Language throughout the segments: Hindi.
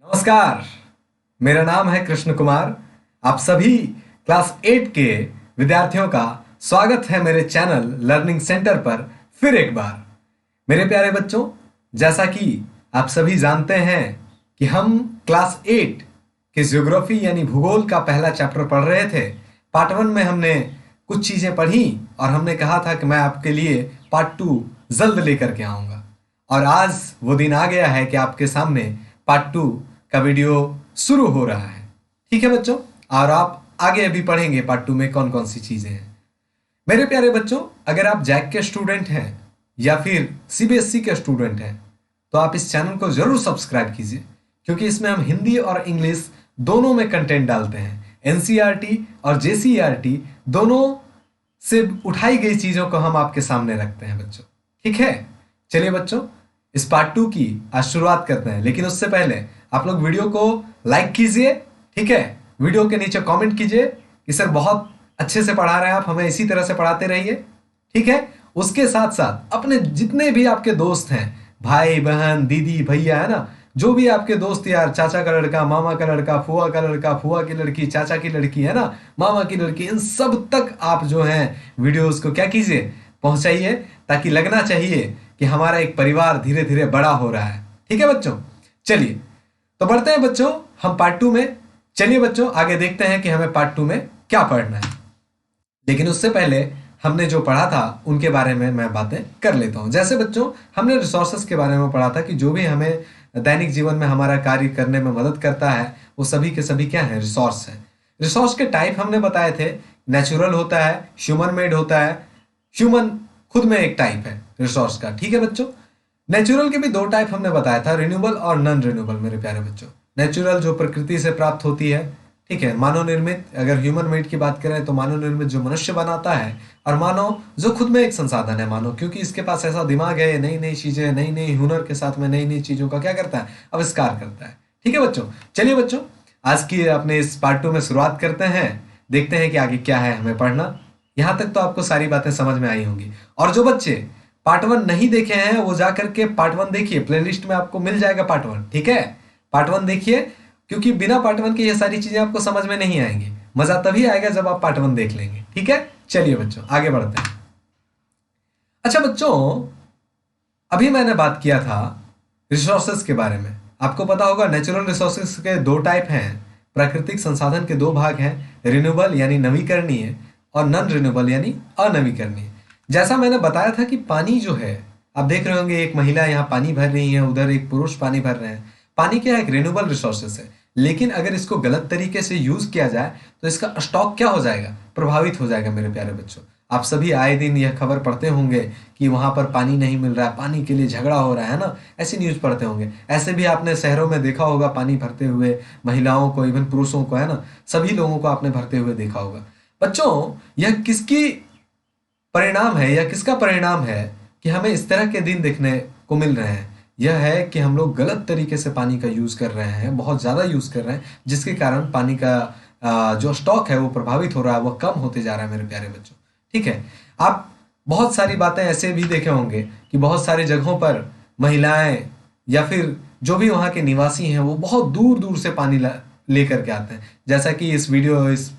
नमस्कार। मेरा नाम है कृष्ण कुमार। आप सभी क्लास 8 के विद्यार्थियों का स्वागत है मेरे चैनल लर्निंग सेंटर पर फिर एक बार। मेरे प्यारे बच्चों, जैसा कि आप सभी जानते हैं कि हम क्लास 8 के ज्योग्राफी यानी भूगोल का पहला चैप्टर पढ़ रहे थे। पार्ट 1 में हमने कुछ चीजें पढ़ी और हमने कहा था कि मैं आपके लिए पार्ट 2 जल्द लेकर के आऊंगा। और आज वो दिन आ गया है कि आपके सामने पार्ट 2 का वीडियो शुरू हो रहा है। ठीक है बच्चों, और आप आगे अभी पढ़ेंगे पार्ट 2 में कौन कौन सी चीजें हैं। मेरे प्यारे बच्चों, अगर आप जैक के स्टूडेंट हैं या फिर सीबीएसई के स्टूडेंट हैं तो आप इस चैनल को जरूर सब्सक्राइब कीजिए, क्योंकि इसमें हम हिंदी और इंग्लिश दोनों में कंटेंट डालते हैं। एनसीईआरटी और जेसीईआरटी दोनों से उठाई गई चीजों को हम आपके सामने रखते हैं बच्चों। ठीक है, चलिए बच्चों, इस पार्ट 2 की आज शुरुआत करते हैं। लेकिन उससे पहले आप लोग वीडियो को लाइक कीजिए। ठीक है, वीडियो के नीचे कमेंट कीजिए कि सर बहुत अच्छे से पढ़ा रहे हैं आप, हमें इसी तरह से पढ़ाते रहिए। ठीक है, उसके साथ साथ अपने जितने भी आपके दोस्त हैं, भाई बहन दीदी भैया, है ना, जो भी आपके दोस्त यार, चाचा का लड़का, मामा का लड़का, फुआ का लड़का, फुआ की लड़की, चाचा की लड़की, है ना, मामा की लड़की, इन सब तक आप जो है वीडियोस को क्या कीजिए, पहुंचाइए, ताकि लगना चाहिए कि हमारा एक परिवार धीरे धीरे बड़ा हो रहा है। ठीक है बच्चों, चलिए तो बढ़ते हैं बच्चों हम पार्ट 2 में। चलिए बच्चों, आगे देखते हैं कि हमें पार्ट 2 में क्या पढ़ना है। लेकिन उससे पहले हमने जो पढ़ा था उनके बारे में मैं बातें कर लेता हूं। जैसे बच्चों, हमने रिसोर्सेस के बारे में पढ़ा था कि जो भी हमें दैनिक जीवन में हमारा कार्य करने में मदद करता है वो सभी के सभी क्या है, रिसोर्स है। रिसोर्स के टाइप हमने बताए थे, नेचुरल होता है, ह्यूमन मेड होता है। ह्यूमन खुद में एक टाइप है रिसोर्स का। ठीक है बच्चों, नेचुरल के भी 2 टाइप हमने बताया था, रिन्यूएबल और नॉन रिन्यूएबल। मेरे प्यारे बच्चों, नेचुरल जो प्रकृति से प्राप्त होती है, ठीक है, मानव निर्मित। अगर ह्यूमन मेड की बात करें तो मानव निर्मित जो मनुष्य बनाता है, और मानव जो खुद में एक संसाधन है मानव, क्योंकि इसके पास ऐसा दिमाग है, नई नई चीजें, नई नई हुनर के साथ में नई नई चीजों का क्या करता है, आविष्कार करता है। ठीक है बच्चों, चलिए बच्चों, आज की अपने इस पार्ट 2 में शुरुआत करते हैं। देखते हैं कि आगे क्या है हमें पढ़ना। यहां तक तो आपको सारी बातें समझ में आई होंगी। और जो बच्चे पार्ट 1 नहीं देखे हैं वो जाकर के पार्ट 1 देखिए, प्लेलिस्ट में आपको मिल जाएगा पार्ट 1। ठीक है, पार्ट 1 देखिए, क्योंकि बिना पार्ट 1 के ये सारी चीजें आपको समझ में नहीं आएंगी। मजा तभी आएगा जब आप पार्ट 1 देख लेंगे। ठीक है, चलिए बच्चों आगे बढ़ते हैं। अच्छा बच्चों, अभी मैंने बात किया था रिसोर्सेस के बारे में। आपको पता होगा नेचुरल रिसोर्सेस के 2 टाइप हैं, प्राकृतिक संसाधन के 2 भाग हैं, रिन्यूएबल यानी नवीकरणीय और नॉन रिन्यूएबल यानी अनवीकरणीय। जैसा मैंने बताया था कि पानी जो है, आप देख रहे होंगे एक महिला यहाँ पानी भर रही है, उधर एक पुरुष पानी भर रहे हैं। पानी क्या है, एक रिन्यूएबल रिसोर्सेस है। लेकिन अगर इसको गलत तरीके से यूज किया जाए तो इसका स्टॉक क्या हो जाएगा, प्रभावित हो जाएगा। मेरे प्यारे बच्चों, आप सभी आए दिन यह खबर पढ़ते होंगे कि वहां पर पानी नहीं मिल रहा है, पानी के लिए झगड़ा हो रहा है ना, ऐसी न्यूज पढ़ते होंगे। ऐसे भी आपने शहरों में देखा होगा पानी भरते हुए, महिलाओं को, इवन पुरुषों को, है ना, सभी लोगों को आपने भरते हुए देखा होगा। बच्चों, यह किसकी परिणाम है या किसका परिणाम है कि हमें इस तरह के दिन देखने को मिल रहे हैं? यह है कि हम लोग गलत तरीके से पानी का यूज कर रहे हैं, बहुत ज्यादा यूज कर रहे हैं, जिसके कारण पानी का जो स्टॉक है वो प्रभावित हो रहा है, वो कम होते जा रहा है मेरे प्यारे बच्चों। ठीक है, आप बहुत सारी बातें ऐसे भी देखे होंगे कि बहुत सारी जगहों पर महिलाएं या फिर जो भी वहाँ के निवासी हैं वो बहुत दूर दूर से पानी लेकर के आते हैं। जैसा कि इस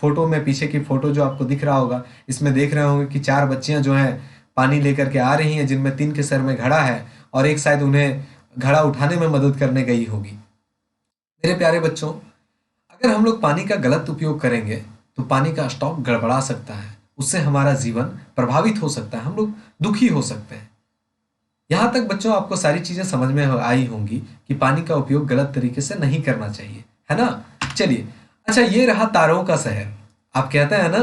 फोटो में, पीछे की फोटो जो आपको दिख रहा होगा, इसमें देख रहे होंगे कि 4 बच्चियां जो हैं पानी लेकर के आ रही हैं, जिनमें 3 के सर में घड़ा है और एक शायद उन्हें घड़ा उठाने में मदद करने गई होगी। मेरे प्यारे बच्चों, अगर हम लोग पानी का गलत उपयोग करेंगे तो पानी का स्टॉक गड़बड़ा सकता है, उससे हमारा जीवन प्रभावित हो सकता है, हम लोग दुखी हो सकते हैं। यहां तक बच्चों आपको सारी चीजें समझ में आई होंगी कि पानी का उपयोग गलत तरीके से नहीं करना चाहिए, है ना। चलिए, अच्छा, ये रहा तारों का शहर। आप कहते हैं ना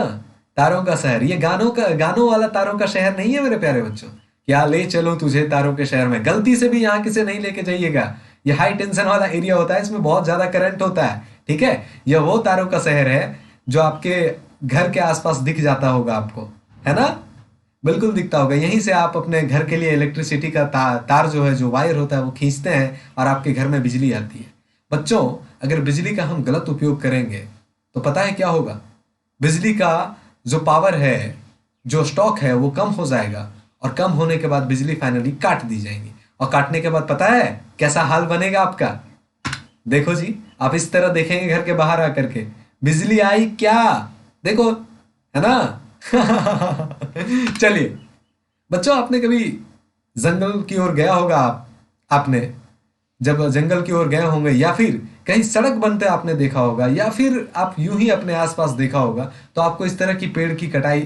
तारों का शहर, ये गानों वाला तारों का शहर नहीं है मेरे प्यारे बच्चों। क्या ले चलो तुझे तारों के शहर में, गलती से भी यहाँ किसे नहीं लेके जाइएगा। ये हाई टेंशन वाला एरिया होता है, इसमें बहुत ज्यादा करंट होता है। ठीक है, यह वो तारों का शहर है जो आपके घर के आसपास दिख जाता होगा आपको, है ना, बिल्कुल दिखता होगा। यहीं से आप अपने घर के लिए इलेक्ट्रिसिटी का तार जो है, जो वायर होता है, वो खींचते हैं और आपके घर में बिजली आती है। बच्चों, अगर बिजली का हम गलत उपयोग करेंगे तो पता है क्या होगा, बिजली का जो पावर है, जो स्टॉक है, वो कम हो जाएगा और कम होने के बाद बिजली फाइनली काट दी जाएगी। और काटने के बाद पता है कैसा हाल बनेगा आपका, देखो जी, आप इस तरह देखेंगे घर के बाहर आकर के, बिजली आई क्या, देखो, है ना। चलिए बच्चों, आपने कभी जंगल की ओर गया होगा, आपने जब जंगल की ओर गए होंगे, या फिर कहीं सड़क बनते आपने देखा होगा, या फिर आप यूं ही अपने आसपास देखा होगा, तो आपको इस तरह की पेड़ की कटाई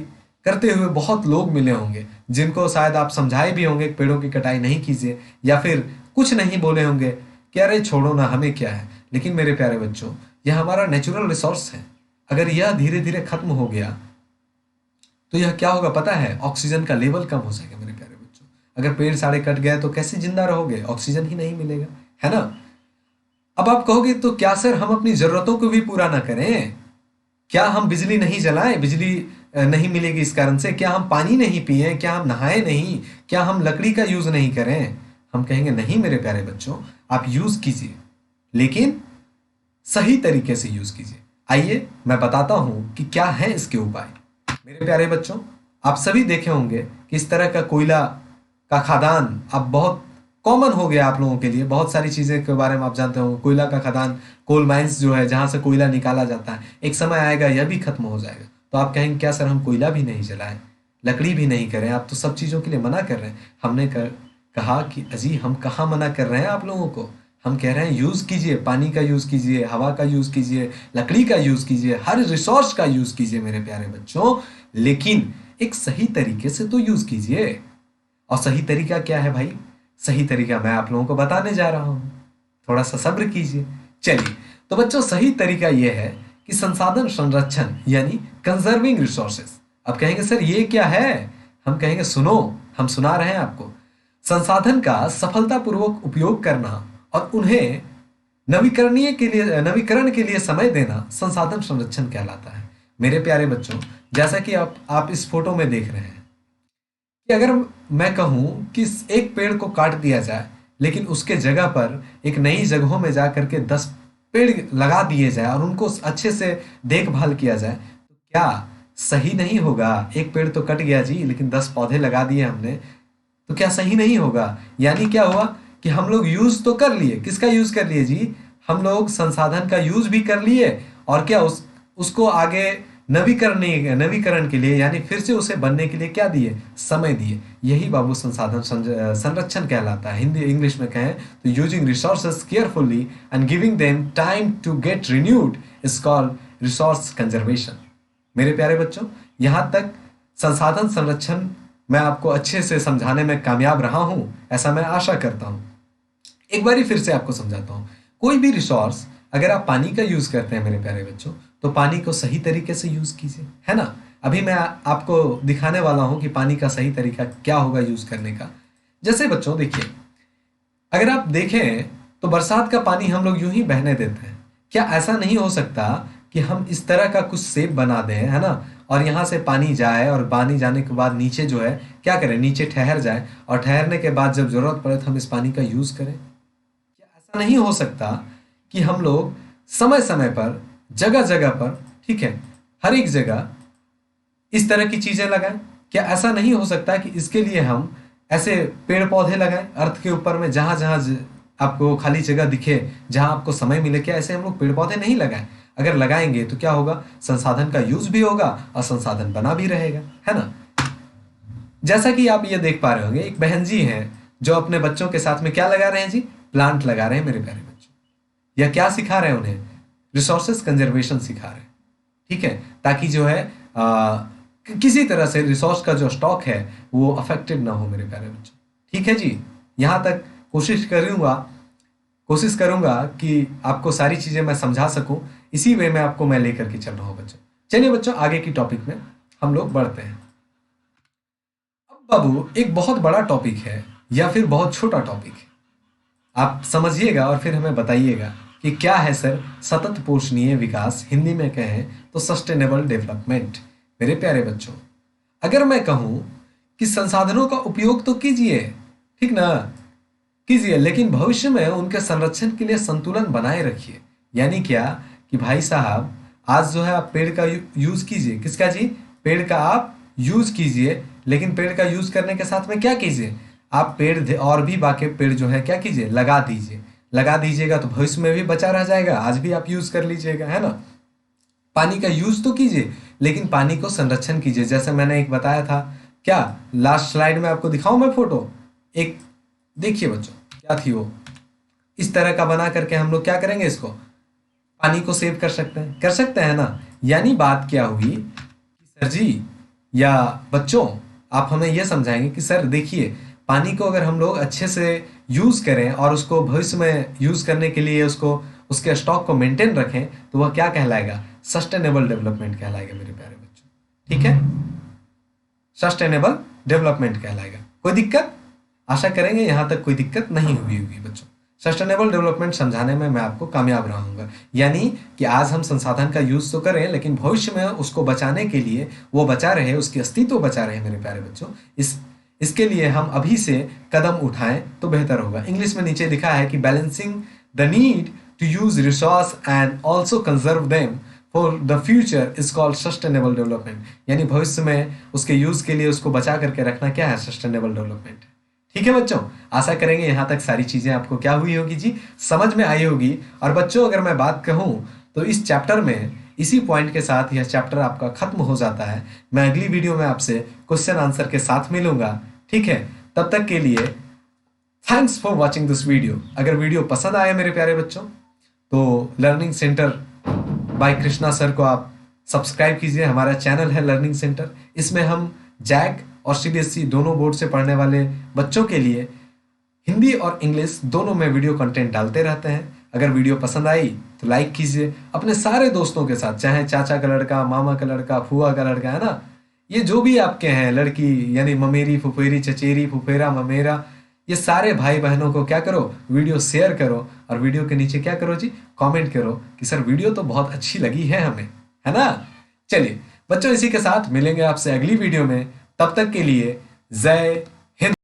करते हुए बहुत लोग मिले होंगे, जिनको शायद आप समझाए भी होंगे कि पेड़ों की कटाई नहीं कीजिए, या फिर कुछ नहीं बोले होंगे कि अरे छोड़ो ना, हमें क्या है। लेकिन मेरे प्यारे बच्चों, यह हमारा नेचुरल रिसोर्स है। अगर यह धीरे धीरे खत्म हो गया तो यह क्या होगा पता है? ऑक्सीजन का लेवल कम हो जाएगा मेरे प्यारे बच्चों। अगर पेड़ सारे कट गए तो कैसे जिंदा रहोगे? ऑक्सीजन ही नहीं मिलेगा, है ना। अब आप कहोगे तो क्या सर हम अपनी जरूरतों को भी पूरा ना करें? क्या हम बिजली नहीं जलाएं? बिजली नहीं मिलेगी इस कारण से? क्या हम पानी नहीं पिए? क्या हम नहाए नहीं? क्या हम लकड़ी का यूज नहीं करें? हम कहेंगे नहीं मेरे प्यारे बच्चों, आप यूज कीजिए, लेकिन सही तरीके से यूज कीजिए। आइए मैं बताता हूं कि क्या है इसके उपाय। मेरे प्यारे बच्चों, आप सभी देखे होंगे कि इस तरह का कोयला का खदान अब बहुत कॉमन हो गया आप लोगों के लिए। बहुत सारी चीजें के बारे में आप जानते हो। कोयला का खदान, कोल माइंस जो है, जहां से कोयला निकाला जाता है, एक समय आएगा यह भी खत्म हो जाएगा। तो आप कहेंगे क्या सर हम कोयला भी नहीं जलाएं, लकड़ी भी नहीं करें, आप तो सब चीजों के लिए मना कर रहे हैं। हमने कहा कि अजी हम कहाँ मना कर रहे हैं आप लोगों को। हम कह रहे हैं यूज कीजिए, पानी का यूज कीजिए, हवा का यूज कीजिए, लकड़ी का यूज कीजिए, हर रिसोर्स का यूज कीजिए मेरे प्यारे बच्चों, लेकिन एक सही तरीके से तो यूज कीजिए। और सही तरीका क्या है भाई? सही तरीका मैं आप लोगों को बताने जा रहा हूं, थोड़ा सा सब्र कीजिए। चलिए, तो बच्चों सही तरीका यह है कि संसाधन संरक्षण यानी कंजर्विंग रिसोर्सेस। अब कहेंगे सर ये क्या है? हम कहेंगे सुनो, हम सुना रहे हैं आपको। संसाधन का सफलतापूर्वक उपयोग करना और उन्हें नवीकरण के लिए समय देना संसाधन संरक्षण कहलाता है। मेरे प्यारे बच्चों, जैसा कि आप इस फोटो में देख रहे हैं कि अगर मैं कहूं कि इस एक पेड़ को काट दिया जाए, लेकिन उसके जगह पर एक नई जगहों में जा करके 10 पेड़ लगा दिए जाए और उनको अच्छे से देखभाल किया जाए, तो क्या सही नहीं होगा? एक पेड़ तो कट गया जी, लेकिन 10 पौधे लगा दिए हमने, तो क्या सही नहीं होगा? यानी क्या हुआ कि हम लोग यूज तो कर लिए, किसका यूज कर लिए जी? हम लोग संसाधन का यूज भी कर लिए, और क्या उसको आगे नवीकरण के लिए, यानी फिर से उसे बनने के लिए क्या दिए? समय दिए। यही बाबू संसाधन संरक्षण कहलाता है। हिंदी इंग्लिश में कहें तो using resources carefully and giving them time to get renewed is called resource conservation. मेरे प्यारे बच्चों, यहां तक संसाधन संरक्षण मैं आपको अच्छे से समझाने में कामयाब रहा हूं, ऐसा मैं आशा करता हूं। एक बारी फिर से आपको समझाता हूं। कोई भी रिसोर्स, अगर आप पानी का यूज करते हैं मेरे प्यारे बच्चों, तो पानी को सही तरीके से यूज कीजिए, है ना। अभी मैं आपको दिखाने वाला हूं कि पानी का सही तरीका क्या होगा यूज करने का। जैसे बच्चों देखिए, अगर आप देखें तो बरसात का पानी हम लोग यूं ही बहने देते हैं। क्या ऐसा नहीं हो सकता कि हम इस तरह का कुछ शेप बना दें, है ना, और यहाँ से पानी जाए, और पानी जाने के बाद नीचे जो है क्या करें, नीचे ठहर जाए, और ठहरने के बाद जब जरूरत पड़े तो हम इस पानी का यूज करें? क्या ऐसा नहीं हो सकता कि हम लोग समय समय पर, जगह जगह पर, ठीक है, हर एक जगह इस तरह की चीजें लगाएं? क्या ऐसा नहीं हो सकता कि इसके लिए हम ऐसे पेड़ पौधे लगाएं अर्थ के ऊपर में, जहां जहां आपको खाली जगह दिखे, जहां आपको समय मिले? क्या ऐसे हम लोग पेड़ पौधे नहीं लगाएं? अगर लगाएंगे तो क्या होगा? संसाधन का यूज भी होगा और संसाधन बना भी रहेगा, है ना। जैसा कि आप ये देख पा रहे होंगे, एक बहन जी हैं जो अपने बच्चों के साथ में क्या लगा रहे हैं जी? प्लांट लगा रहे हैं मेरे प्यारे बच्चों। या क्या सिखा रहे हैं उन्हें? रिसोर्सेस कंजर्वेशन सिखा रहे हैं, ठीक है, ताकि जो है किसी तरह से रिसोर्स का जो स्टॉक है वो अफेक्टेड ना हो मेरे प्यारे बच्चों। ठीक है जी, यहां तक कोशिश करूंगा कि आपको सारी चीजें मैं समझा सकूं, इसी वे में आपको मैं लेकर के चल रहा हूं बच्चों। चलिए बच्चों, आगे की टॉपिक में हम लोग बढ़ते हैं। अब बाबू एक बहुत बड़ा टॉपिक है या फिर बहुत छोटा टॉपिक है, आप समझिएगा और फिर हमें बताइएगा कि क्या है सर सतत पोषणीय विकास, हिंदी में कहें तो सस्टेनेबल डेवलपमेंट। मेरे प्यारे बच्चों, अगर मैं कहूं कि संसाधनों का उपयोग तो कीजिए, ठीक ना, कीजिए, लेकिन भविष्य में उनके संरक्षण के लिए संतुलन बनाए रखिए। यानी क्या कि भाई साहब, आज जो है आप पेड़ का यूज कीजिए, किसका जी? पेड़ का आप यूज कीजिए, लेकिन पेड़ का यूज करने के साथ में क्या कीजिए? आप पेड़ और भी बाकी पेड़ जो है क्या कीजिए? लगा दीजिए। लगा दीजिएगा तो भविष्य में भी बचा रह जाएगा, आज भी आप यूज कर लीजिएगा, है ना। पानी का यूज तो कीजिए, लेकिन पानी को संरक्षण कीजिए। जैसे मैंने एक बताया था, क्या लास्ट स्लाइड में आपको दिखाऊं मैं फोटो, एक देखिए बच्चों, क्या थी वो, इस तरह का बना करके हम लोग क्या करेंगे, इसको पानी को सेव कर सकते हैं ना। यानी बात क्या हुई कि सर जी या बच्चों, आप हमें यह समझाएंगे कि सर देखिए, पानी को अगर हम लोग अच्छे से यूज करें और उसको भविष्य में यूज करने के लिए उसको उसके स्टॉक को मेंटेन रखें, तो वह क्या कहलाएगा, सस्टेनेबल डेवलपमेंट कहलाएगा मेरे प्यारे बच्चों। ठीक है, सस्टेनेबल डेवलपमेंट कहलाएगा। कोई दिक्कत, आशा करेंगे यहां तक कोई दिक्कत नहीं हुई होगी बच्चों। सस्टेनेबल डेवलपमेंट समझाने में मैं आपको कामयाब रहूंगा। यानी कि आज हम संसाधन का यूज तो करें, लेकिन भविष्य में उसको बचाने के लिए, वो बचा रहे, उसकी अस्तित्व बचा रहे मेरे प्यारे बच्चों, इसके लिए हम अभी से कदम उठाएं तो बेहतर होगा। इंग्लिश में नीचे लिखा है कि balancing the need to use resource and also conserve them for the future is called sustainable development. यानी भविष्य में उसके यूज के लिए उसको बचा करके रखना क्या है, सस्टेनेबल डेवलपमेंट। ठीक है बच्चों, आशा करेंगे यहां तक सारी चीजें आपको क्या हुई होगी जी, समझ में आई होगी। और बच्चों अगर मैं बात कहूं तो इस चैप्टर में, इसी पॉइंट के साथ यह चैप्टर आपका खत्म हो जाता है। मैं अगली वीडियो में आपसे क्वेश्चन आंसर के साथ मिलूंगा। ठीक है, तब तक के लिए thanks for watching this video. अगर वीडियो पसंद आए मेरे प्यारे बच्चों, तो learning centre by Krishna sir को आप सब्सक्राइब कीजिए। हमारा चैनल है लर्निंग सेंटर, इसमें हम जैक और सीबीएसई दोनों बोर्ड से पढ़ने वाले बच्चों के लिए हिंदी और इंग्लिश दोनों में वीडियो कंटेंट डालते रहते हैं। अगर वीडियो पसंद आई तो लाइक कीजिए, अपने सारे दोस्तों के साथ, चाहे चाचा का लड़का, मामा का लड़का, फूआ का लड़का, है ना, ये जो भी आपके हैं लड़की, यानी ममेरी, फुफेरी, चचेरी, फुफेरा, ममेरा, ये सारे भाई बहनों को क्या करो, वीडियो शेयर करो। और वीडियो के नीचे क्या करो जी, कमेंट करो कि सर वीडियो तो बहुत अच्छी लगी है हमें, है ना। चलिए बच्चों, इसी के साथ मिलेंगे आपसे अगली वीडियो में। तब तक के लिए जय